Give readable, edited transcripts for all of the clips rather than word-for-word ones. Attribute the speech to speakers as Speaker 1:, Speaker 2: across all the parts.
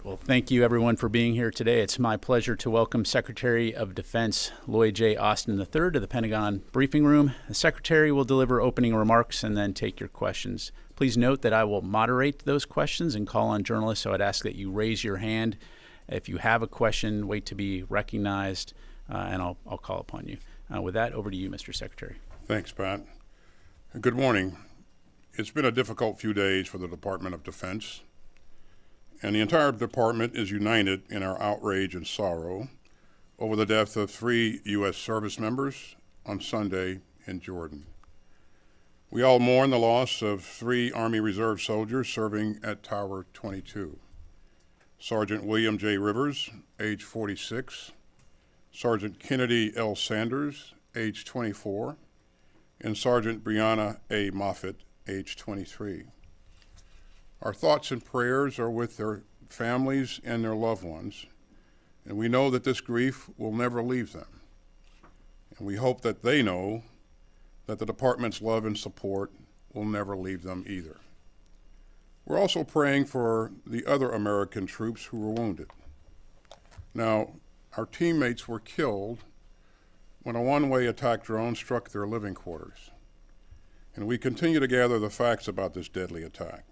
Speaker 1: Well, thank you everyone for being here today. It's my pleasure to welcome Secretary of Defense Lloyd J. Austin III to the Pentagon briefing room. The Secretary will deliver opening remarks and then take your questions. Please note that I will moderate those questions and call on journalists, so I'd ask that you raise your hand. If you have a question, wait to be recognized, and I'll call upon you. With that, over to you, Mr. Secretary.
Speaker 2: Thanks, Pat. Good morning. It's been a difficult few days for the Department of Defense, and the entire department is united in our outrage and sorrow over the death of 3 U.S. service members on Sunday in Jordan. We all mourn the loss of 3 Army Reserve soldiers serving at Tower 22. Sergeant William J. Rivers, age 46, Sergeant Kennedy L. Sanders, age 24, and Sergeant Brianna A. Moffitt, age 23. Our thoughts and prayers are with their families and their loved ones, and we know that this grief will never leave them. And we hope that they know that the department's love and support will never leave them either. We're also praying for the other American troops who were wounded. Now, our teammates were killed when a one-way attack drone struck their living quarters, and we continue to gather the facts about this deadly attack.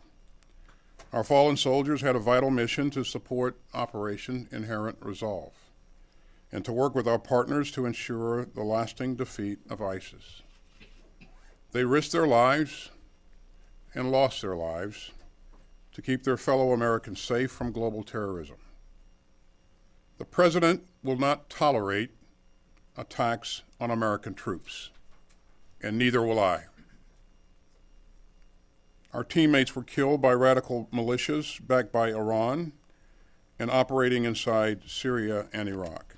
Speaker 2: Our fallen soldiers had a vital mission to support Operation Inherent Resolve and to work with our partners to ensure the lasting defeat of ISIS. They risked their lives and lost their lives to keep their fellow Americans safe from global terrorism. The President will not tolerate attacks on American troops, and neither will I. Our teammates were killed by radical militias backed by Iran and operating inside Syria and Iraq.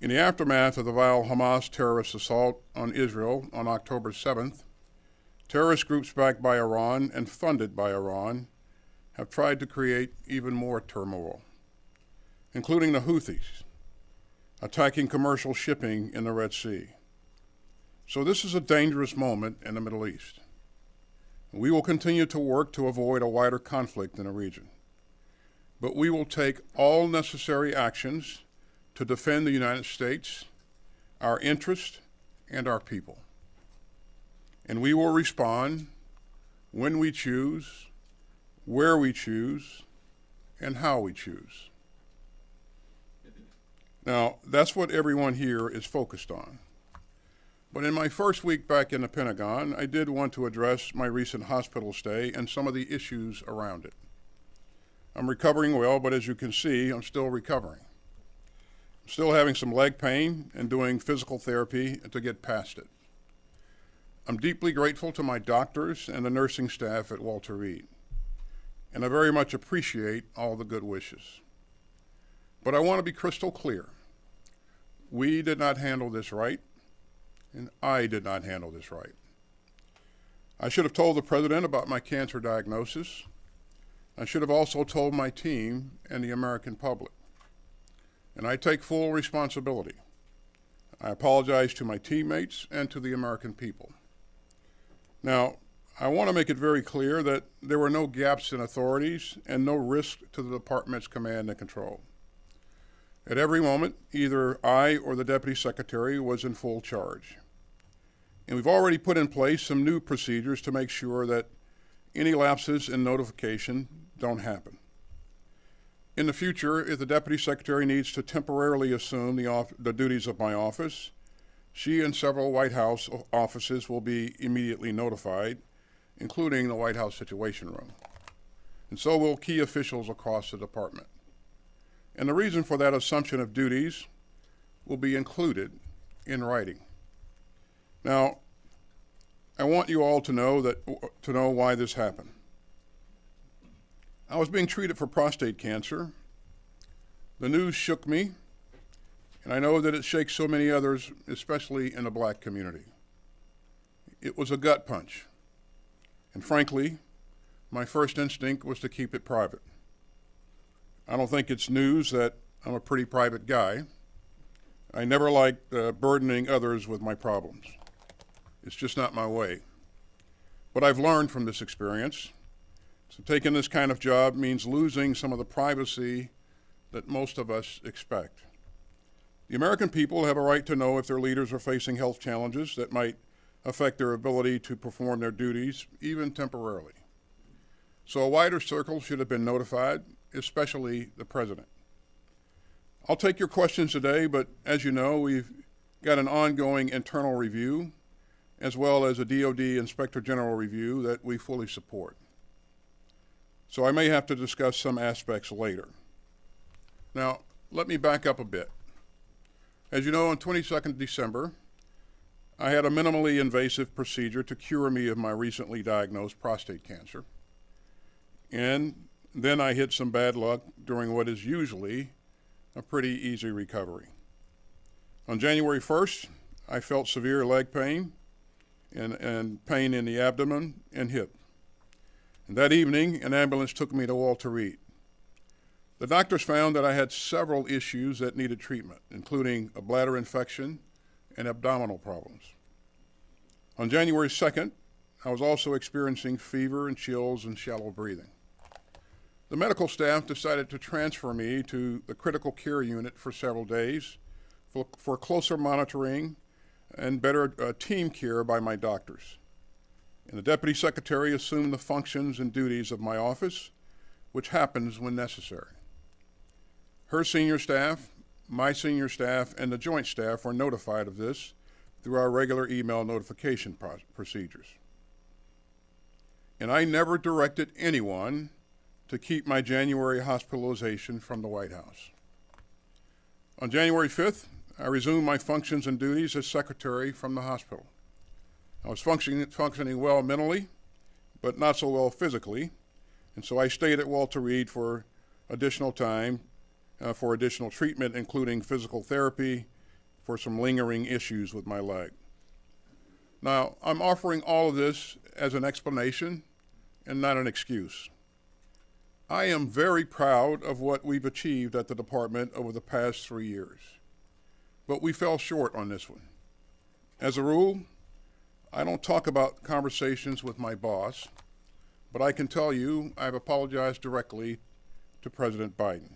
Speaker 2: In the aftermath of the vile Hamas terrorist assault on Israel on October 7th, terrorist groups backed by Iran and funded by Iran have tried to create even more turmoil, including the Houthis attacking commercial shipping in the Red Sea. So this is a dangerous moment in the Middle East. We will continue to work to avoid a wider conflict in the region, but we will take all necessary actions to defend the United States, our interests, and our people. And we will respond when we choose, where we choose, and how we choose. Now, that's what everyone here is focused on. But in my first week back in the Pentagon, I did want to address my recent hospital stay and some of the issues around it. I'm recovering well, but as you can see, I'm still recovering. I'm still having some leg pain and doing physical therapy to get past it. I'm deeply grateful to my doctors and the nursing staff at Walter Reed, and I very much appreciate all the good wishes. But I want to be crystal clear. We did not handle this right, and I did not handle this right. I should have told the President about my cancer diagnosis. I should have also told my team and the American public. And I take full responsibility. I apologize to my teammates and to the American people. Now, I want to make it very clear that there were no gaps in authorities and no risk to the department's command and control. At every moment, either I or the Deputy Secretary was in full charge. And we've already put in place some new procedures to make sure that any lapses in notification don't happen. In the future, if the Deputy Secretary needs to temporarily assume the duties of my office, she and several White House offices will be immediately notified, including the White House Situation Room. And so will key officials across the department. And the reason for that assumption of duties will be included in writing. Now, I want you all to know why this happened. I was being treated for prostate cancer. The news shook me, and I know that it shakes so many others, especially in the Black community. It was a gut punch. And frankly, my first instinct was to keep it private. I don't think it's news that I'm a pretty private guy. I never liked burdening others with my problems. It's just not my way. But I've learned from this experience, So taking this kind of job means losing some of the privacy that most of us expect. The American people have a right to know if their leaders are facing health challenges that might affect their ability to perform their duties, even temporarily. So a wider circle should have been notified, especially the president. I'll take your questions today, but as you know, we've got an ongoing internal review, as well as a DoD Inspector General review that we fully support. So I may have to discuss some aspects later. Now, let me back up a bit. As you know, on 22nd December, I had a minimally invasive procedure to cure me of my recently diagnosed prostate cancer. And then I hit some bad luck during what is usually a pretty easy recovery. On January 1st, I felt severe leg pain and pain in the abdomen and hip. And that evening, an ambulance took me to Walter Reed. The doctors found that I had several issues that needed treatment, including a bladder infection and abdominal problems. On January 2nd, I was also experiencing fever and chills and shallow breathing. The medical staff decided to transfer me to the critical care unit for several days for closer monitoring and better team care by my doctors. And the deputy secretary assumed the functions and duties of my office, which happens when necessary. Her senior staff, my senior staff, and the joint staff were notified of this through our regular email notification procedures. And I never directed anyone to keep my January hospitalization from the White House. On January 5th, I resumed my functions and duties as secretary from the hospital. I was functioning well mentally, but not so well physically, and so I stayed at Walter Reed for additional time for additional treatment, including physical therapy for some lingering issues with my leg. Now, I'm offering all of this as an explanation and not an excuse. I am very proud of what we've achieved at the department over the past 3 years, but we fell short on this one. As a rule, I don't talk about conversations with my boss, but I can tell you I've apologized directly to President Biden.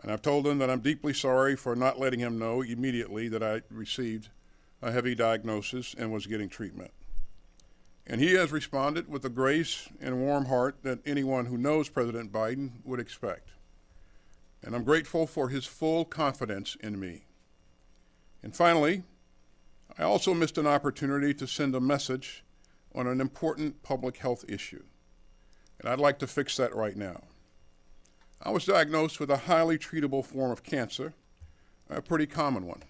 Speaker 2: And I've told him that I'm deeply sorry for not letting him know immediately that I received a heavy diagnosis and was getting treatment. And he has responded with the grace and warm heart that anyone who knows President Biden would expect. And I'm grateful for his full confidence in me. And finally, I also missed an opportunity to send a message on an important public health issue. And I'd like to fix that right now. I was diagnosed with a highly treatable form of cancer, a pretty common one.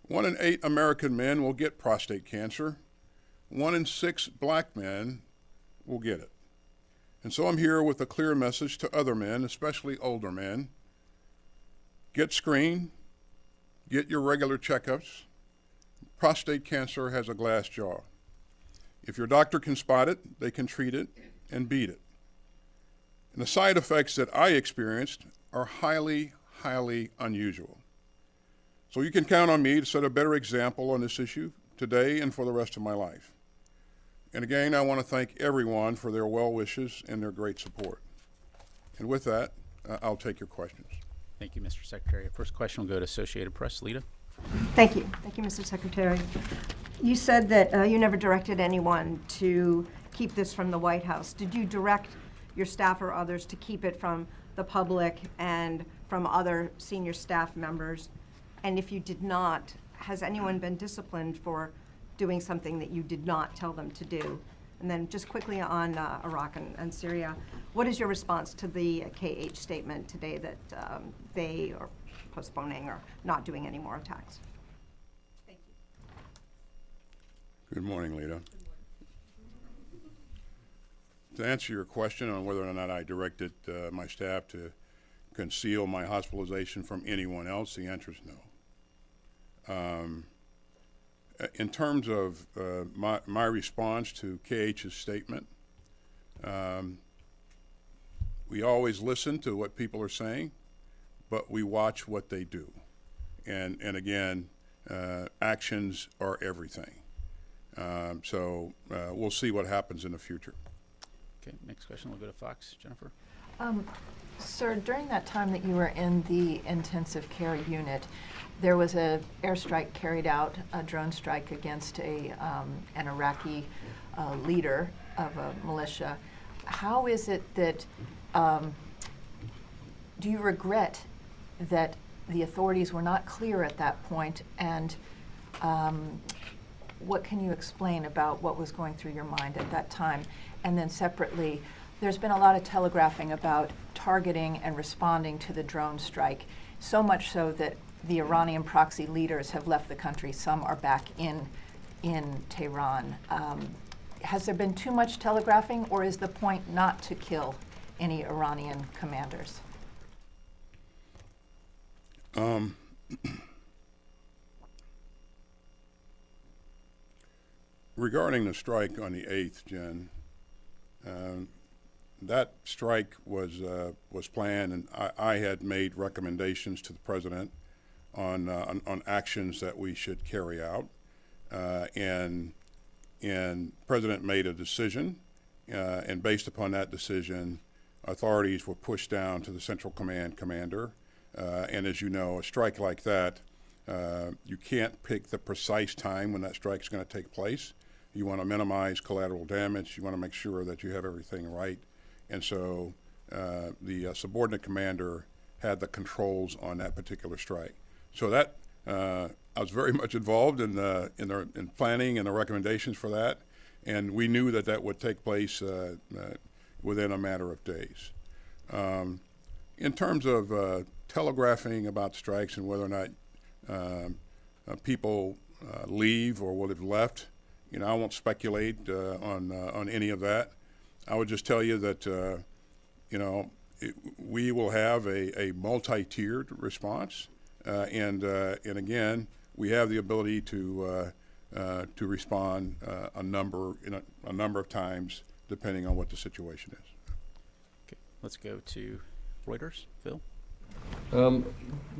Speaker 2: 1 in 8 American men will get prostate cancer. 1 in 6 black men will get it. And so I'm here with a clear message to other men, especially older men. Get screened, get your regular checkups. Prostate cancer has a glass jaw. If your doctor can spot it, they can treat it and beat it. And the side effects that I experienced are highly, highly unusual. So you can count on me to set a better example on this issue today and for the rest of my life. And again, I want to thank everyone for their well wishes and their great support. And with that, I'll take your questions.
Speaker 1: Thank you, Mr. Secretary. First question will go to Associated Press. Lita.
Speaker 3: Thank you. Thank you, Mr. Secretary. You said that you never directed anyone to keep this from the White House. Did you direct your staff or others to keep it from the public and from other senior staff members? And if you did not, has anyone been disciplined for doing something that you did not tell them to do? And then just quickly on Iraq and Syria, what is your response to the KH statement today that they are postponing or not doing any more attacks? Thank you.
Speaker 2: Good morning, Lita. To answer your question on whether or not I directed my staff to conceal my hospitalization from anyone else, the answer is no. In terms of my response to KH's statement, we always listen to what people are saying, but we watch what they do. And again, actions are everything. So we'll see what happens in the future.
Speaker 1: Okay, next question, we'll go to Fox. Jennifer?
Speaker 4: Sir, during that time that you were in the intensive care unit, there was an airstrike carried out, a drone strike against an Iraqi leader of a militia. How is it that, do you regret that the authorities were not clear at that point, and what can you explain about what was going through your mind at that time? And then separately, there's been a lot of telegraphing about targeting and responding to the drone strike, so much so that the Iranian proxy leaders have left the country. Some are back in Tehran. Has there been too much telegraphing, or is the point not to kill any Iranian commanders?
Speaker 2: Regarding the strike on the 8th, Jen, that strike was planned, and I had made recommendations to the president on actions that we should carry out, and President made a decision, and based upon that decision, authorities were pushed down to the Central Command commander, and as you know, a strike like that, you can't pick the precise time when that strike is going to take place. You want to minimize collateral damage. You want to make sure that you have everything right. And so the subordinate commander had the controls on that particular strike. So that I was very much involved in planning and the recommendations for that, and we knew that that would take place within a matter of days. In terms of telegraphing about strikes and whether or not people leave or will have left, you know, I won't speculate on any of that. I would just tell you that you know, we will have a multi-tiered response, and again, we have the ability to respond a number of times depending on what the situation is.
Speaker 1: Okay, let's go to Reuters. Phil?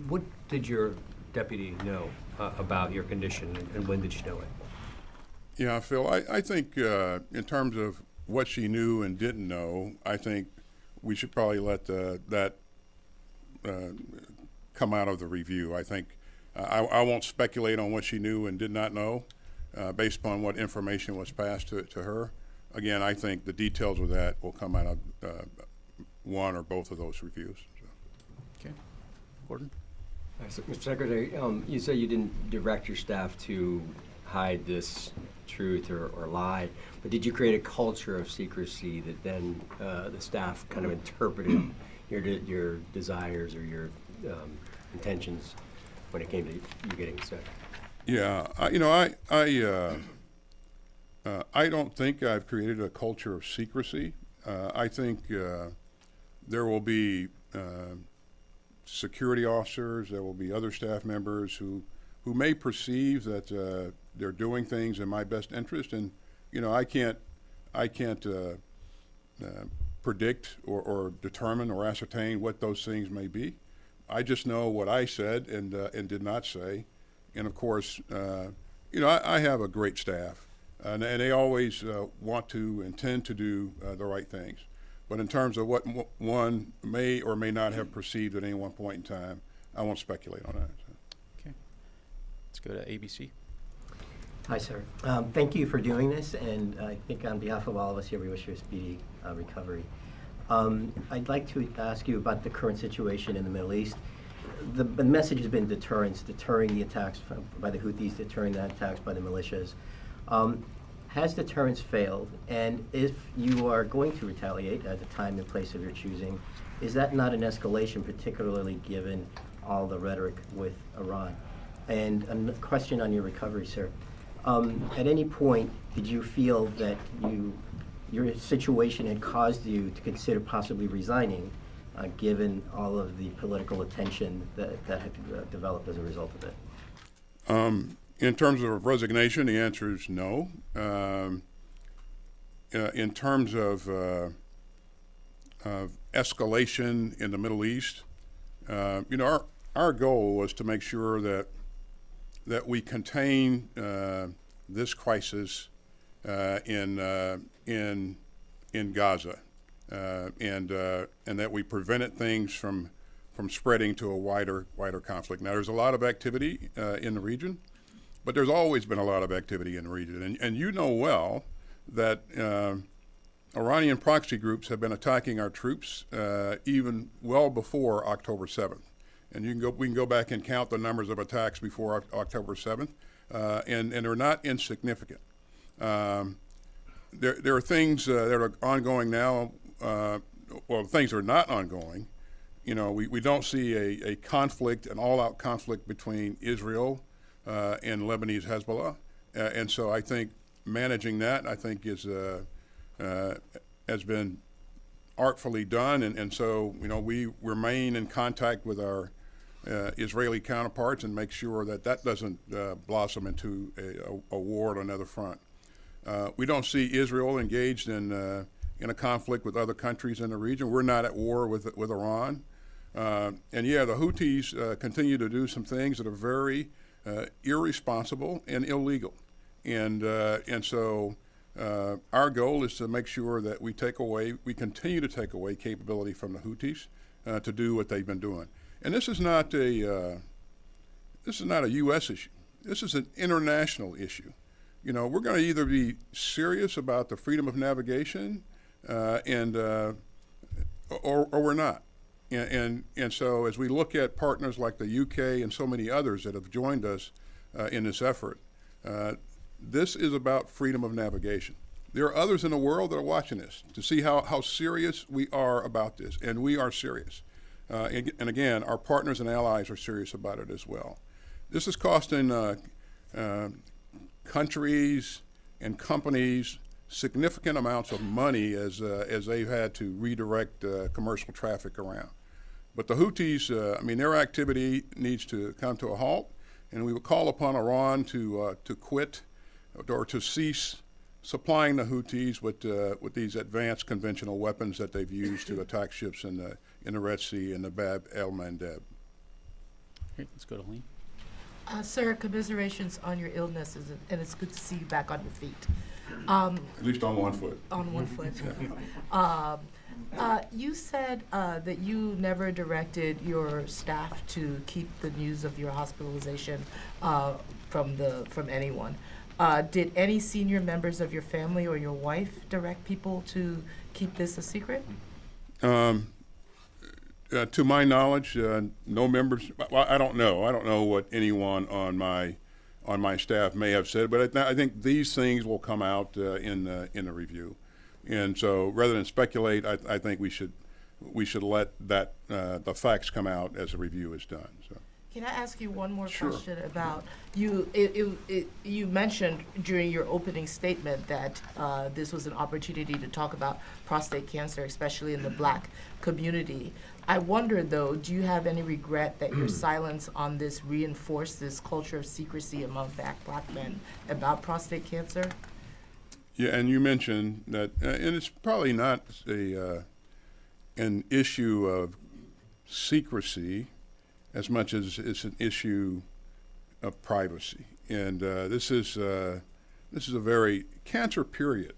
Speaker 5: What did your deputy know about your condition, and when did she know it?
Speaker 2: Yeah, Phil, I think in terms of what she knew and didn't know, I think we should probably let that come out of the review. I think I won't speculate on what she knew and did not know based upon what information was passed to her. Again, I think the details of that will come out of one or both of those reviews. So.
Speaker 1: Okay. Gordon?
Speaker 5: Mr. Secretary, you say you didn't direct your staff to hide this truth or lie, but did you create a culture of secrecy that then the staff kind of interpreted your desires or your intentions when it came to you getting sick?
Speaker 2: Yeah, you know, I don't think I've created a culture of secrecy. I think there will be security officers, there will be other staff members who may perceive that they're doing things in my best interest, and you know, I can't predict or determine or ascertain what those things may be. I just know what I said and did not say, and of course, you know, I have a great staff, and they always want to intend to do the right things. But in terms of what one may or may not have perceived at any one point in time, I won't speculate on that. So.
Speaker 1: Okay. Let's go to ABC.
Speaker 6: Hi, sir. Thank you for doing this, and I think on behalf of all of us here, we wish you a speedy recovery. I'd like to ask you about the current situation in the Middle East. The message has been deterrence, deterring the attacks by the Houthis, deterring the attacks by the militias. Has deterrence failed? And if you are going to retaliate at the time and place of your choosing, is that not an escalation, particularly given all the rhetoric with Iran? And a question on your recovery, sir. At any point, did you feel that your situation had caused you to consider possibly resigning, given all of the political attention that had developed as a result of it?
Speaker 2: In terms of resignation, the answer is no. In terms of escalation in the Middle East, you know, our goal was to make sure that we contain this crisis in in Gaza, and that we prevented things from spreading to a wider conflict. Now, there's a lot of activity in the region, but there's always been a lot of activity in the region, and you know well that Iranian proxy groups have been attacking our troops even well before October 7th. And we can go back and count the numbers of attacks before October 7th, and they're not insignificant. There are things that are ongoing now. Well, things that are not ongoing. You know, we don't see a conflict, an all-out conflict between Israel and Lebanese Hezbollah, and so I think managing that, I think, has been artfully done, and so, you know, we remain in contact with our Israeli counterparts and make sure that doesn't blossom into a war on another front. We don't see Israel engaged in a conflict with other countries in the region. We're not at war with Iran. And yeah, the Houthis continue to do some things that are very irresponsible and illegal. And so our goal is to make sure that we continue to take away capability from the Houthis to do what they've been doing. And this is not a U.S. issue. This is an international issue. You know, we're going to either be serious about the freedom of navigation, or we're not. And so as we look at partners like the UK and so many others that have joined us in this effort, this is about freedom of navigation. There are others in the world that are watching this to see how serious we are about this, and we are serious. And again, our partners and allies are serious about it as well. This is costing countries and companies significant amounts of money as they've had to redirect commercial traffic around. But the Houthis, I mean, their activity needs to come to a halt, and we would call upon Iran to quit or to cease supplying the Houthis with these advanced conventional weapons that they've used to attack ships in the Red Sea and the Bab el-Mandeb.
Speaker 1: Great, let's go to Helene.
Speaker 7: Sir, commiserations on your illness, and it's good to see you back on your feet.
Speaker 2: At least on one foot.
Speaker 7: On one foot. You said that you never directed your staff to keep the news of your hospitalization from anyone. Did any senior members of your family or your wife direct people to keep this a secret?
Speaker 2: To my knowledge, no members. Well, I don't know. I don't know what anyone on my staff may have said, but I think these things will come out in the review. And so, rather than speculate, I think we should let the facts come out as the review is done. So.
Speaker 7: Can I ask you one more
Speaker 2: Sure.
Speaker 7: question about you? You mentioned during your opening statement that this was an opportunity to talk about prostate cancer, especially in the Black community. I wonder, though, do you have any regret that your silence on this reinforced this culture of secrecy among Black men about prostate cancer?
Speaker 2: Yeah, and you mentioned that, and it's probably not an issue of secrecy as much as it's an issue of privacy. And this is a very cancer period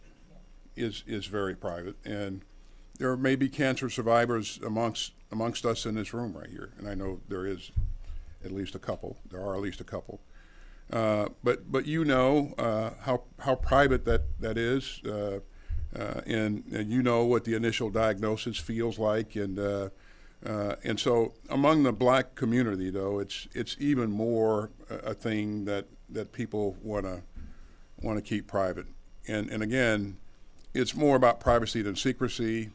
Speaker 2: is very private, and there may be cancer survivors amongst us in this room right here, and I know there is at least a couple. There are at least a couple. But you know how private that is, and you know what the initial diagnosis feels like, and so among the Black community, though, it's even more a thing that people want to keep private, and again, it's more about privacy than secrecy.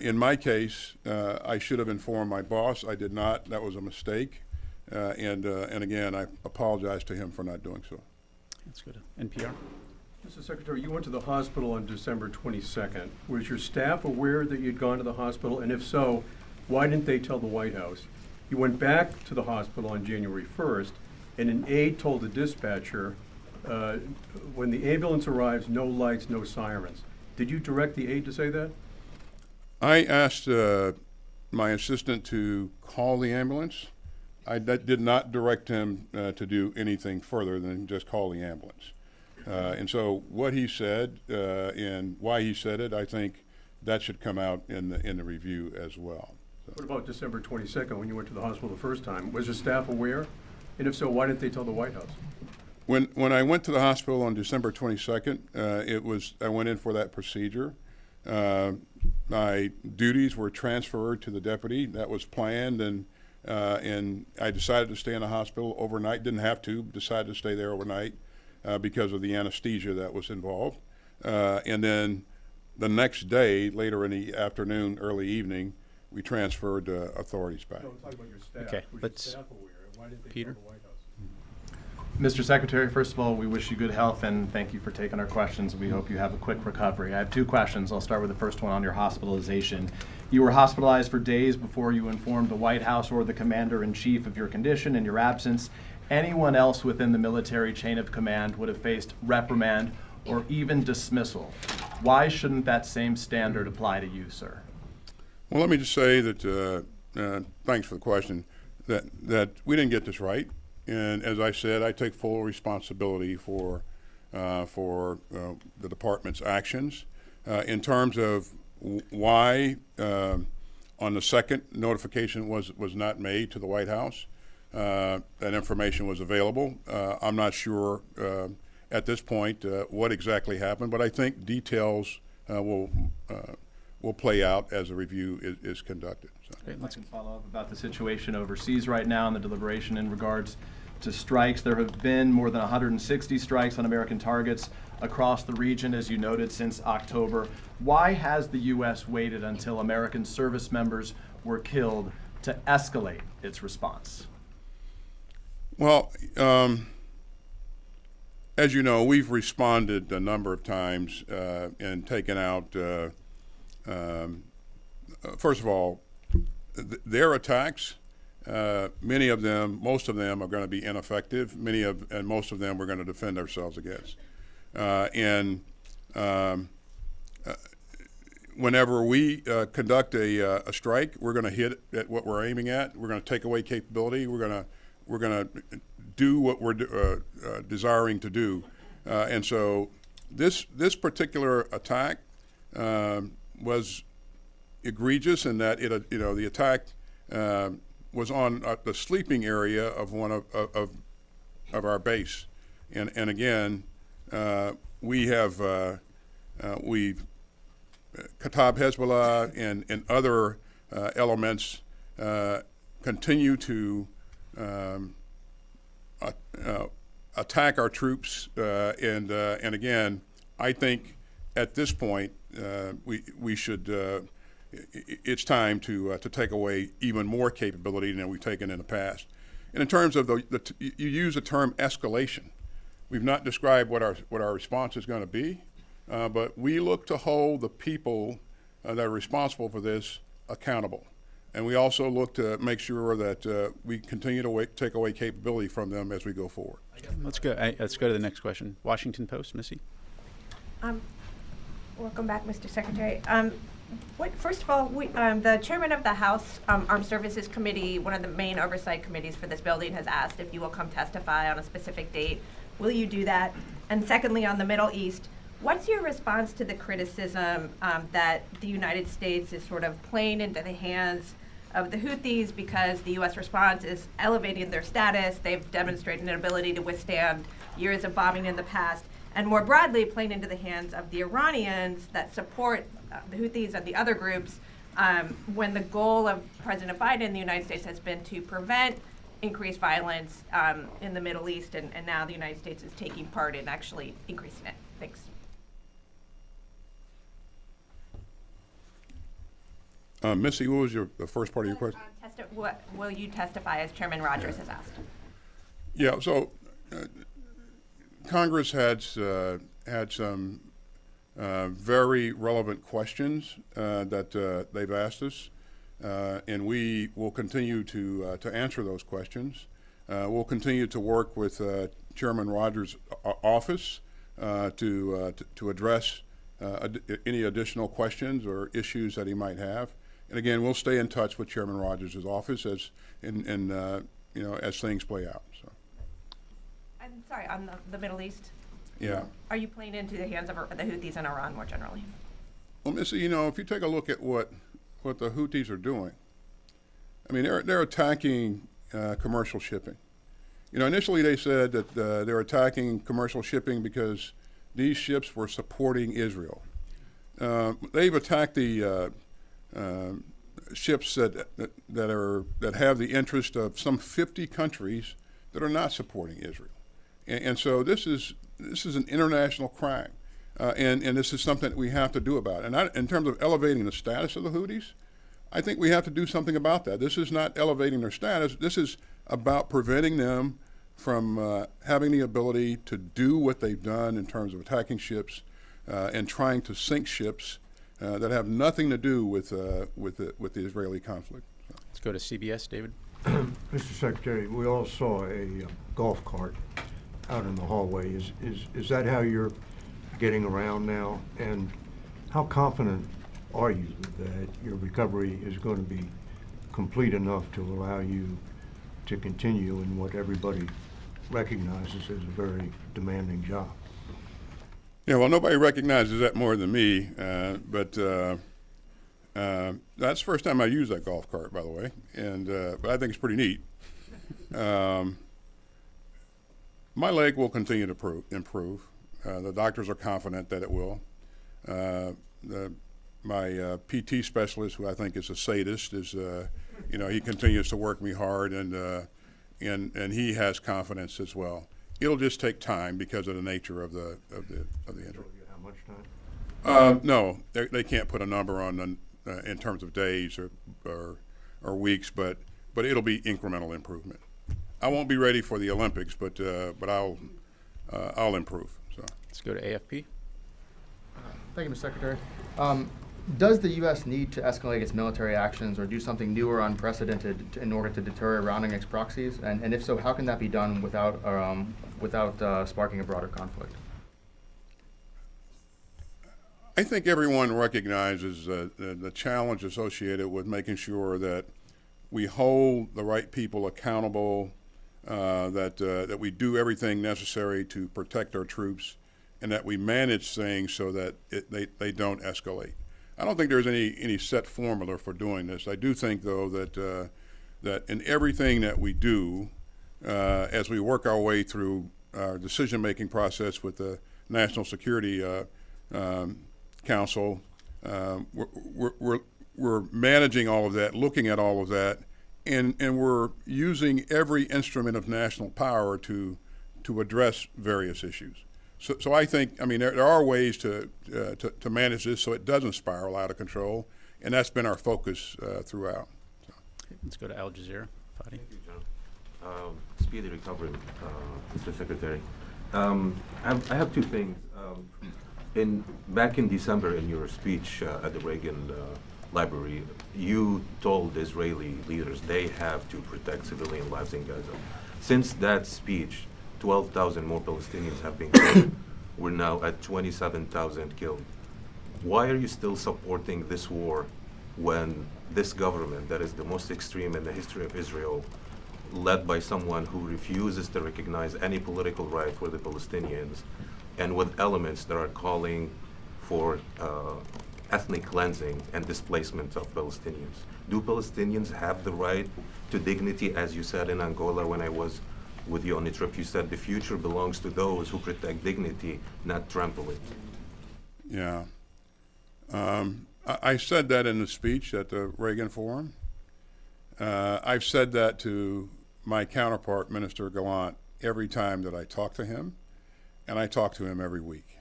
Speaker 2: In my case, I should have informed my boss. I did not. That was a mistake. And again, I apologize to him for not doing so.
Speaker 1: Let's go to NPR.
Speaker 8: Mr. Secretary, you went to the hospital on December 22nd. Was your staff aware that you'd gone to the hospital? And if so, why didn't they tell the White House? You went back to the hospital on January 1st, and an aide told the dispatcher, when the ambulance arrives, no lights, no sirens. Did you direct the aide to say that?
Speaker 2: I asked my assistant to call the ambulance. I did not direct him to do anything further than just call the ambulance. And so what he said and why he said it, I think that should come out in the review as well.
Speaker 8: What about December 22nd, when you went to the hospital the first time? Was your staff aware? And if so, why didn't they tell the White House?
Speaker 2: When I went to the hospital on December 22nd, I went in for that procedure. My duties were transferred to the deputy. That was planned, and I decided to stay in the hospital overnight. Didn't have to, decided to stay there overnight because of the anesthesia that was involved. And then the next day, later in the afternoon, early evening, we transferred authorities back.
Speaker 8: No, I'm talking about your staff.
Speaker 1: Okay,
Speaker 8: Was
Speaker 1: let's-
Speaker 8: your staff aware? Why didn't they
Speaker 1: Peter?
Speaker 8: tell the White House?
Speaker 9: Mr. Secretary, first of all, we wish you good health and thank you for taking our questions. We hope you have a quick recovery. I have two questions. I'll start with the first one on your hospitalization. You were hospitalized for days before you informed the White House or the Commander-in-Chief of your condition and your absence. Anyone else within the military chain of command would have faced reprimand or even dismissal. Why shouldn't that same standard apply to you, sir?
Speaker 2: Well, let me just say that, thanks for the question, that we didn't get this right. And as I said, I take full responsibility for the department's actions. In terms of why on the second notification was not made to the White House, that information was available. I'm not sure at this point what exactly happened, but I think details will play out as the review is conducted. So.
Speaker 1: Okay,
Speaker 9: I can follow up about the situation overseas right now and the deliberation in regards to strikes. There have been more than 160 strikes on American targets across the region, as you noted, since October. Why has the U.S. waited until American service members were killed to escalate its response?
Speaker 2: Well, as you know, we've responded a number of times and taken out, first of all, their attacks. Many of them, most of them, are going to be ineffective. And most of them we're going to defend ourselves against. Whenever we conduct a strike, we're going to hit at what we're aiming at. We're going to take away capability. We're going to do what we're desiring to do. And so this particular attack was egregious in that the attack was on the sleeping area of one of our base, and again, we've Kataib Hezbollah and other elements continue to attack our troops, and again, I think at this point we should. It's time to take away even more capability than we've taken in the past. And in terms of you use the term escalation. We've not described what our response is going to be, but we look to hold the people that are responsible for this accountable. And we also look to make sure that we continue to take away capability from them as we go forward.
Speaker 1: Let's go to the next question. Washington Post, Missy.
Speaker 10: Welcome back, Mr. Secretary. First of all, the chairman of the House Armed Services Committee, one of the main oversight committees for this building, has asked if you will come testify on a specific date. Will you do that? And secondly, on the Middle East, what's your response to the criticism that the United States is sort of playing into the hands of the Houthis because the U.S. response is elevating their status? They've demonstrated an ability to withstand years of bombing in the past. And more broadly, playing into the hands of the Iranians that support the Houthis and the other groups, when the goal of President Biden in the United States has been to prevent increased violence in the Middle East, and now the United States is taking part in actually increasing it. Thanks.
Speaker 2: Missy, what was the first part of your question?
Speaker 10: Will you testify, as Chairman Rogers has asked?
Speaker 2: Yeah, so Congress had some very relevant questions that they've asked us, and we will continue to answer those questions. We'll continue to work with Chairman Rogers' office to address any additional questions or issues that he might have. And again, we'll stay in touch with Chairman Rogers' office as things play out. So.
Speaker 10: I'm sorry, on the Middle East?
Speaker 2: Yeah.
Speaker 10: Are you playing into the hands of the Houthis in Iran more generally?
Speaker 2: Well, Missy, you know, if you take a look at what the Houthis are doing, I mean, they're attacking commercial shipping. You know, initially they said that they're attacking commercial shipping because these ships were supporting Israel. They've attacked the ships that have the interest of some 50 countries that are not supporting Israel, and so this is an international crime, and this is something that we have to do about. And in terms of elevating the status of the Houthis, I think we have to do something about that. This is not elevating their status. This is about preventing them from having the ability to do what they've done in terms of attacking ships and trying to sink ships that have nothing to do with the Israeli conflict.
Speaker 1: Let's go to CBS, David.
Speaker 11: Mr. Secretary, we all saw a golf cart out in the hallway. Is that how you're getting around now? And how confident are you that your recovery is going to be complete enough to allow you to continue in what everybody recognizes as a very demanding job?
Speaker 2: Yeah, well, nobody recognizes that more than me, but that's the first time I used that golf cart, by the way, and but I think it's pretty neat. My leg will continue to improve. The doctors are confident that it will. My PT specialist, who I think is a sadist, is he continues to work me hard, and he has confidence as well. It'll just take time because of the nature of the injury.
Speaker 11: How much time?
Speaker 2: No, they can't put a number on in terms of days or weeks, but it'll be incremental improvement. I won't be ready for the Olympics, but I'll improve. So
Speaker 1: let's go to AFP.
Speaker 12: Thank you, Mr. Secretary. Does the U.S. need to escalate its military actions or do something new or unprecedented in order to deter Iran and its proxies? And if so, how can that be done without sparking a broader conflict?
Speaker 2: I think everyone recognizes the challenge associated with making sure that we hold the right people accountable, that we do everything necessary to protect our troops, and that we manage things so that they don't escalate. I don't think there's any set formula for doing this. I do think, though, that in everything that we do, as we work our way through our decision-making process with the National Security Council, we're managing all of that, looking at all of that, and we're using every instrument of national power to address various issues. So I think, I mean, there are ways to manage this so it doesn't spiral out of control, and that's been our focus throughout. So.
Speaker 1: Let's go to Al Jazeera. Fadi.
Speaker 13: Thank you, John. Speedy recovery, Mr. Secretary. I have two things. Back in December, in your speech at the Reagan Library, you told Israeli leaders they have to protect civilian lives in Gaza. Since that speech, 12,000 more Palestinians have been killed. We're now at 27,000 killed. Why are you still supporting this war when this government, that is the most extreme in the history of Israel, led by someone who refuses to recognize any political right for the Palestinians, and with elements that are calling for ethnic cleansing and displacement of Palestinians? Do Palestinians have the right to dignity, as you said in Angola when I was with you on the trip? You said the future belongs to those who protect dignity, not trample it.
Speaker 2: Yeah. I said that in the speech at the Reagan Forum. I've said that to my counterpart, Minister Gallant, every time that I talk to him, and I talk to him every week.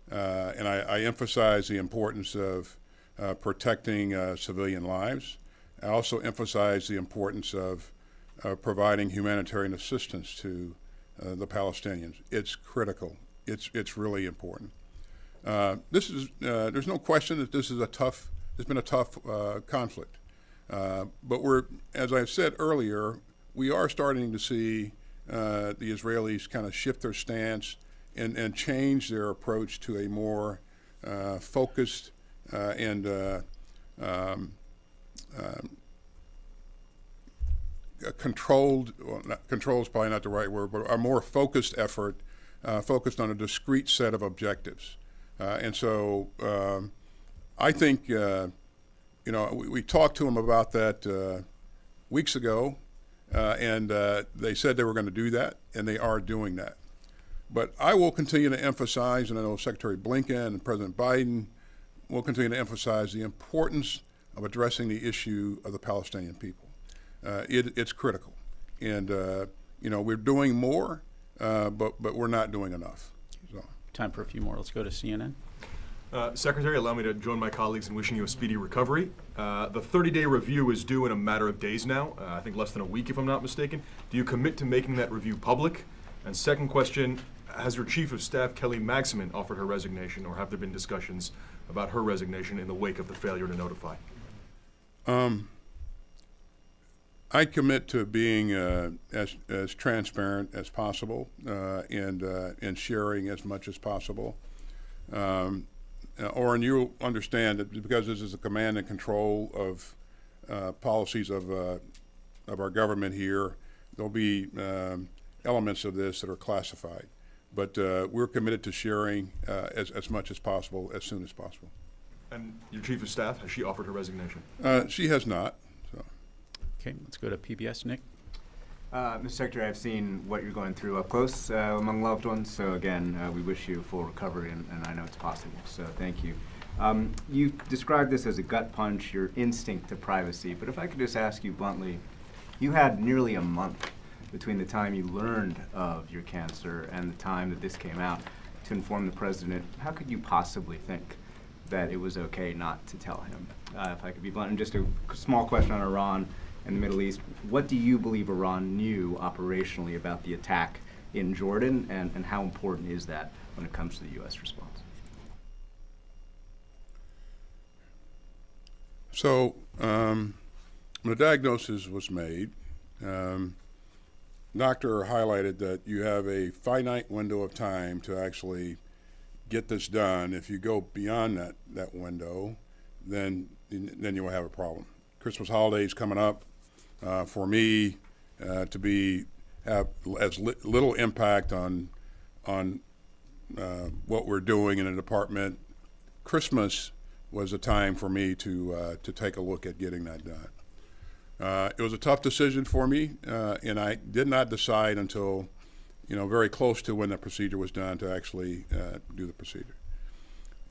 Speaker 2: And I emphasize the importance of protecting civilian lives. I also emphasize the importance of providing humanitarian assistance to the Palestinians. It's critical. It's really important. There's no question that it's been a tough conflict. But as I've said earlier, we are starting to see the Israelis kind of shift their stance and change their approach to a more focused and controlled, well, control is probably not the right word, but a more focused effort focused on a discrete set of objectives. And so I think, we talked to them about that weeks ago, and they said they were going to do that, and they are doing that. But I will continue to emphasize, and I know Secretary Blinken and President Biden will continue to emphasize the importance of addressing the issue of the Palestinian people. It's critical. And, we're doing more, but we're not doing enough. So.
Speaker 1: Time for a few more. Let's go to CNN.
Speaker 14: Secretary, allow me to join my colleagues in wishing you a speedy recovery. The 30-day review is due in a matter of days now, I think less than a week if I'm not mistaken. Do you commit to making that review public? And second question, has your Chief of Staff, Kelly Magsamen, offered her resignation, or have there been discussions about her resignation in the wake of the failure to notify?
Speaker 2: I commit to being as transparent as possible and sharing as much as possible. Oren, you'll understand that because this is a command and control of policies of our government here, there'll be elements of this that are classified. But we're committed to sharing as much as possible, as soon as possible.
Speaker 14: And your Chief of Staff, has she offered her resignation?
Speaker 2: She has not. So.
Speaker 1: Okay, let's go to PBS. Nick.
Speaker 15: Mr. Secretary, I've seen what you're going through up close among loved ones, so again, we wish you full recovery, and I know it's possible, so thank you. You described this as a gut punch, your instinct to privacy, but if I could just ask you bluntly, you had nearly a month between the time you learned of your cancer and the time that this came out to inform the President. How could you possibly think that it was okay not to tell him? If I could be blunt, and just a small question on Iran and the Middle East, what do you believe Iran knew operationally about the attack in Jordan, and how important is that when it comes to the U.S. response?
Speaker 2: So when the diagnosis was made, doctor highlighted that you have a finite window of time to actually get this done. If you go beyond that window, then you will have a problem. Christmas holidays coming up. For me to have as little impact on what we're doing in the department, Christmas was a time for me to take a look at getting that done. It was a tough decision for me, and I did not decide until very close to when the procedure was done to actually do the procedure.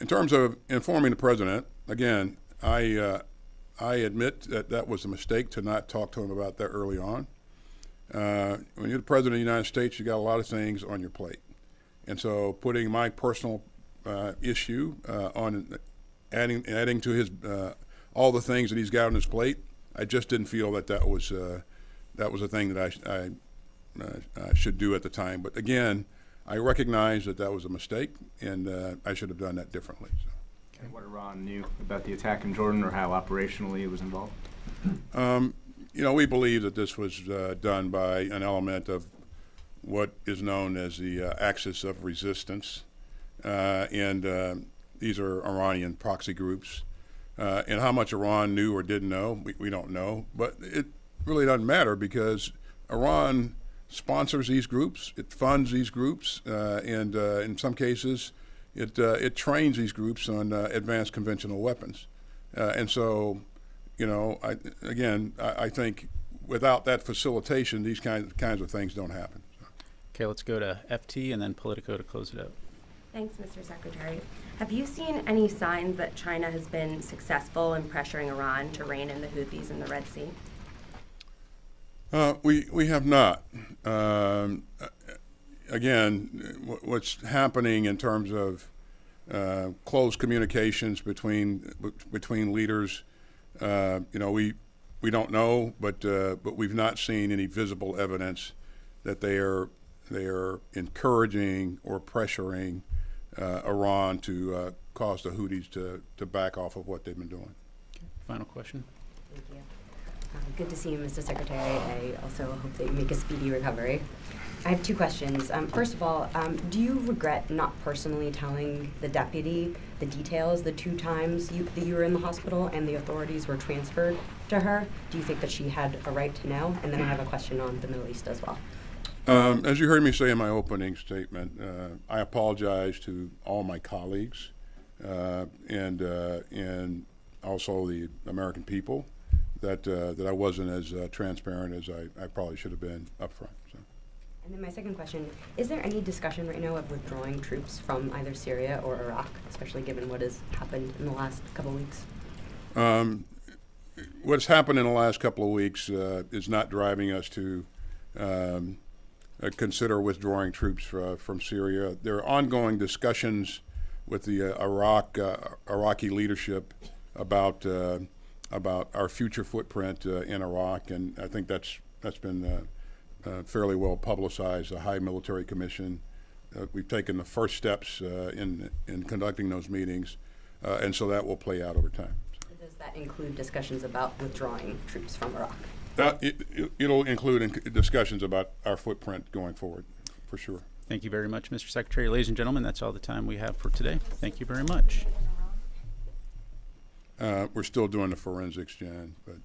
Speaker 2: In terms of informing the President, again, I admit that was a mistake to not talk to him about that early on. When you're the President of the United States, you got a lot of things on your plate. And so putting my personal issue on adding to his all the things that he's got on his plate, I just didn't feel that was a thing that I should do at the time. But again, I recognize that was a mistake, and I should have done that differently. So.
Speaker 15: And what Iran knew about the attack in Jordan, or how operationally it was involved?
Speaker 2: We believe that this was done by an element of what is known as the axis of resistance, and these are Iranian proxy groups. And how much Iran knew or didn't know, we don't know. But it really doesn't matter, because Iran sponsors these groups, it funds these groups, and in some cases, it trains these groups on advanced conventional weapons. And so, I think without that facilitation, these kinds of things don't happen. So.
Speaker 1: Okay, let's go to FT and then Politico to close it out.
Speaker 16: Thanks, Mr. Secretary. Have you seen any signs that China has been successful in pressuring Iran to rein in the Houthis in the Red Sea?
Speaker 2: We have not. Again, what's happening in terms of close communications between leaders, we don't know, but we've not seen any visible evidence that they are encouraging or pressuring Iran to cause the Houthis to back off of what they've been doing.
Speaker 1: Okay. Final question.
Speaker 16: Thank you. Good to see you, Mr. Secretary. I also hope that you make a speedy recovery. I have two questions. First of all, do you regret not personally telling the deputy the details, the 2 times that you were in the hospital and the authorities were transferred to her? Do you think that she had a right to know? And then I have a question on the Middle East as well.
Speaker 2: As you heard me say in my opening statement, I apologize to all my colleagues and also the American people that I wasn't as transparent as I probably should have been up front. So.
Speaker 16: And then my second question, is there any discussion right now of withdrawing troops from either Syria or Iraq, especially given what has happened in the last couple of weeks?
Speaker 2: What's happened in the last couple of weeks is not driving us to consider withdrawing troops from Syria. There are ongoing discussions with the Iraqi leadership about our future footprint in Iraq, and I think that's been fairly well publicized. The High Military Commission, we've taken the first steps in conducting those meetings, and so that will play out over time.
Speaker 16: Does that include discussions about withdrawing troops from Iraq?
Speaker 2: It'll include discussions about our footprint going forward, for sure.
Speaker 1: Thank you very much, Mr. Secretary. Ladies and gentlemen, that's all the time we have for today. Thank you very much.
Speaker 2: We're still doing the forensics, Jan, but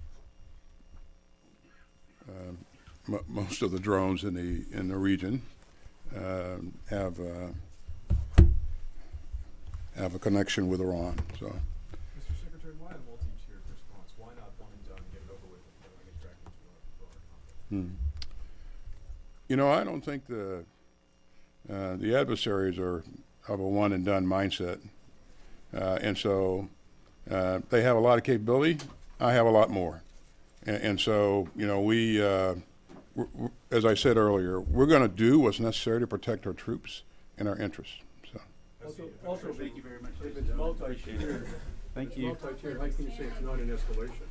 Speaker 2: most of the drones in the region have a connection with Iran. So.
Speaker 14: Mr. Secretary, why a multi-tiered response? Why not one and done, get it over with, and get back into our conflict?
Speaker 2: You know, I don't think the adversaries are of a one and done mindset, and so they have a lot of capability. I have a lot more, and so you know we, as I said earlier, we're going to do what's necessary to protect our troops and our interests. So.
Speaker 8: Also, thank you very much. If it's multi-tiered,
Speaker 1: thank you.
Speaker 8: Multi-tiered, how can you say it's not an escalation?